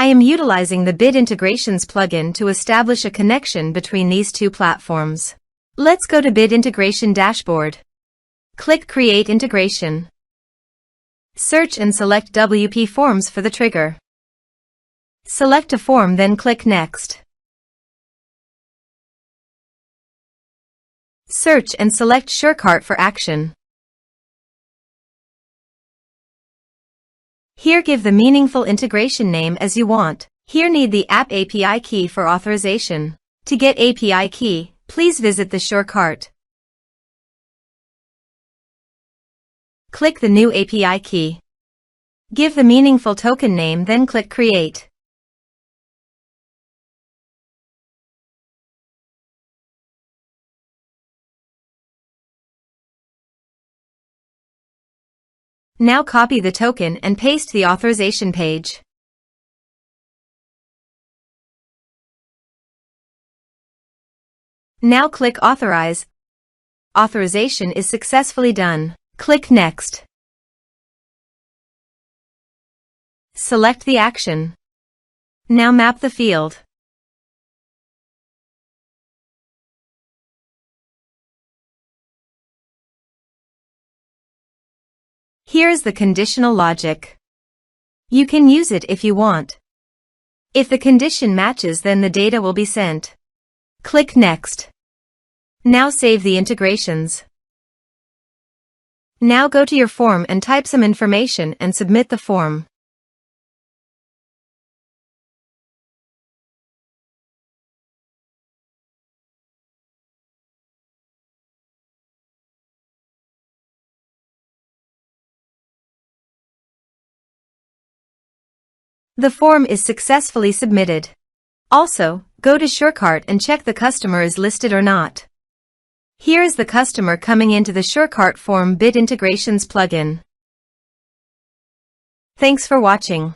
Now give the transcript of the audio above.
I am utilizing the Bit Integrations plugin to establish a connection between these two platforms. Let's go to Bit Integration Dashboard. Click Create Integration. Search and select WPForms for the trigger. Select a form, then click Next. Search and select SureCart for action. Here give the meaningful integration name as you want. Here need the app API key for authorization. To get API key, please visit the SureCart. Click the new API key. Give the meaningful token name, then click Create. Now copy the token and paste the authorization page. Now click Authorize. Authorization is successfully done. Click Next. Select the action. Now map the field. Here's the conditional logic. You can use it if you want. If the condition matches, then the data will be sent. Click Next. Now save the integrations. Now go to your form and type some information and submit the form. The form is successfully submitted. Also, go to SureCart and check the customer is listed or not. Here is the customer coming into the SureCart form Bit Integrations plugin. Thanks for watching.